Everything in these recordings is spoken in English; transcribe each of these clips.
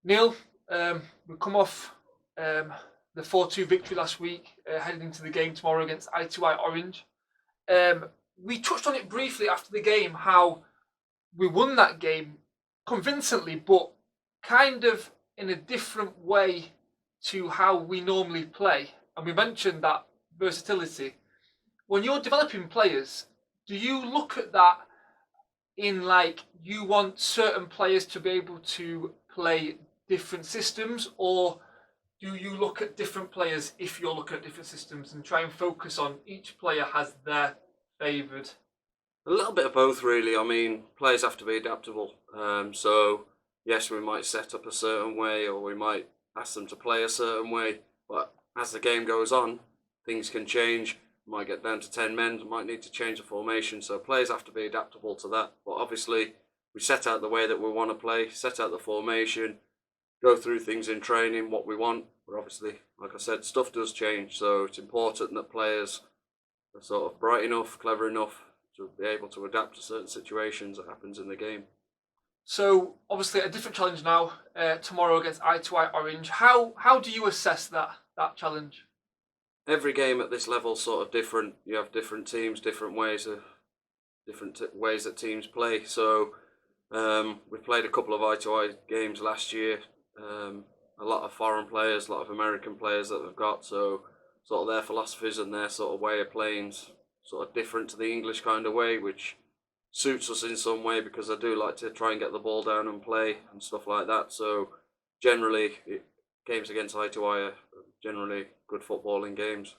Neil, we come off the 4-2 victory last week, heading into the game tomorrow against i2i Orange. We touched on it briefly after the game, how we won that game convincingly, but kind of in a different way to how we normally play. And we mentioned that versatility. When you're developing players, do you look at that in like you want certain players to be able to play different systems, or do you look at different players if you're looking at different systems and try and focus on each player has their favoured? A little bit of both, really. I mean, players have to be adaptable. So, yes, we might set up a certain way or we might ask them to play a certain way. But as the game goes on, things can change. Might get down to 10 men, might need to change the formation. So, players have to be adaptable to that. But obviously, we set out the way that we want to play, set out the formation, go through things in training, what we want. But obviously, like I said, stuff does change. So, it's important that players are sort of bright enough, clever enough to be able to adapt to certain situations that happens in the game. So obviously a different challenge now tomorrow against i2i Orange. How do you assess that challenge? Every game at this level is sort of different. You have different teams, different ways that teams play. So we played a couple of i2i games last year. A lot of foreign players, a lot of American players that they've got. So sort of their philosophies and their sort of way of playing sort of different to the English kind of way, which suits us in some way because I do like to try and get the ball down and play and stuff like that. So generally, games against i2i are generally good footballing games.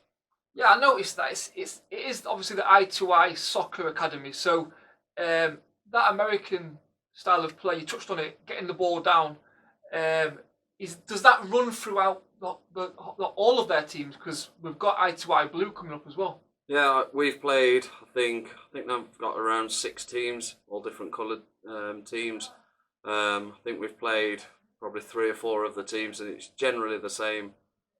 Yeah, I noticed that it is obviously the i2i soccer academy. So that American style of play, you touched on it, getting the ball down. Does that run throughout all of their teams? Because we've got i2i Blue coming up as well. Yeah, we've played. I think they've got around 6 teams, all different coloured teams. I think we've played probably 3 or 4 of the teams, and it's generally the same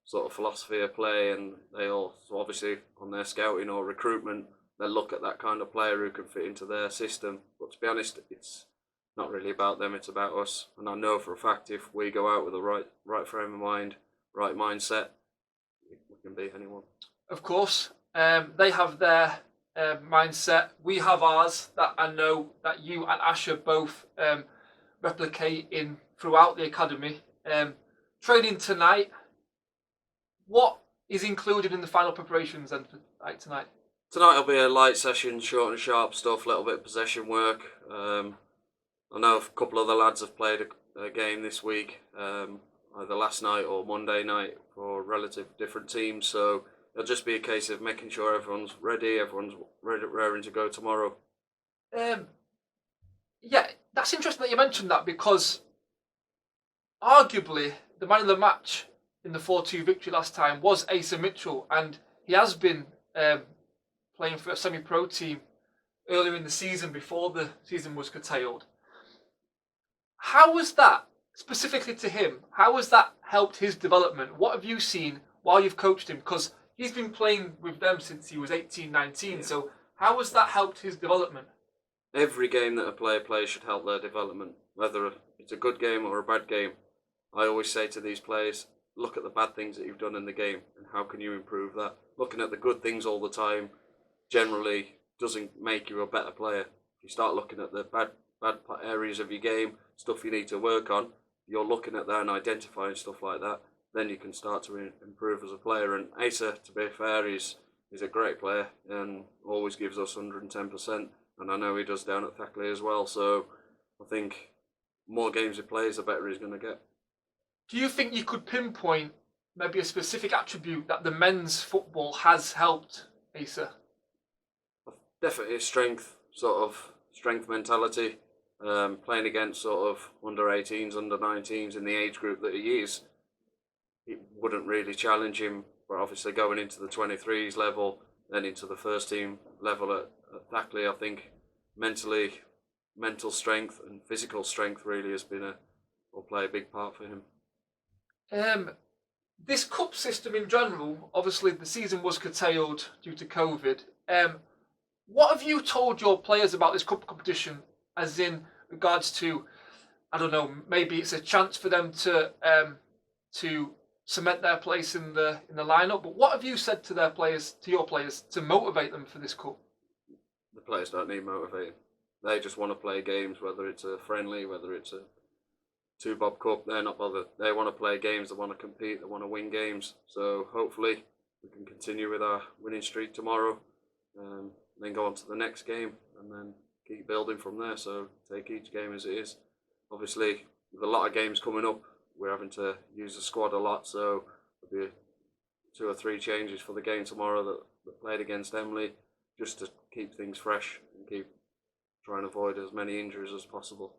sort of philosophy of play. And they all, so obviously, on their scouting or recruitment, they look at that kind of player who can fit into their system. But to be honest, it's not really about them; it's about us. And I know for a fact if we go out with the right frame of mind, right mindset, we can beat anyone. Of course. They have their mindset. We have ours that I know that you and Asher both replicate in throughout the academy. Training tonight. What is included in the final preparations then for tonight? Tonight will be a light session, short and sharp stuff, a little bit of possession work. I know a couple of the lads have played a game this week, either last night or Monday night for relative different teams. So it'll just be a case of making sure everyone's ready, raring to go tomorrow. Yeah, that's interesting that you mentioned that because arguably the man of the match in the 4-2 victory last time was Asa Mitchell, and he has been playing for a semi-pro team earlier in the season before the season was curtailed. How was that, specifically to him, how has that helped his development? What have you seen while you've coached him? Because he's been playing with them since he was 18, 19. Yeah. So how has that helped his development? Every game that a player plays should help their development, whether it's a good game or a bad game. I always say to these players, look at the bad things that you've done in the game and how can you improve that. Looking at the good things all the time generally doesn't make you a better player. If you start looking at the bad areas of your game, stuff you need to work on, you're looking at that and identifying stuff like that, then you can start to improve as a player. And Asa, to be fair, he's a great player and always gives us 110%. And I know he does down at Thackley as well. So I think more games he plays, the better he's going to get. Do you think you could pinpoint maybe a specific attribute that the men's football has helped Asa? Definitely strength mentality. Playing against sort of under 18s, under 19s in the age group that he is, it wouldn't really challenge him. But obviously going into the 23s level, then into the first team level at Thackley, I think mental strength and physical strength really will play a big part for him. This cup system in general, obviously the season was curtailed due to COVID. What have you told your players about this cup competition, as in regards to I don't know, maybe it's a chance for them to cement their place in the lineup. But what have you said to your players, to motivate them for this cup? The players don't need motivating. They just want to play games, whether it's a friendly, whether it's a two Bob Cup. They're not bothered. They want to play games. They want to compete. They want to win games. So hopefully we can continue with our winning streak tomorrow, then go on to the next game, and then keep building from there. So take each game as it is. Obviously, with a lot of games coming up, we're having to use the squad a lot. So there'll be 2 or 3 changes for the game tomorrow that played against Emily, just to keep things fresh and keep trying to avoid as many injuries as possible.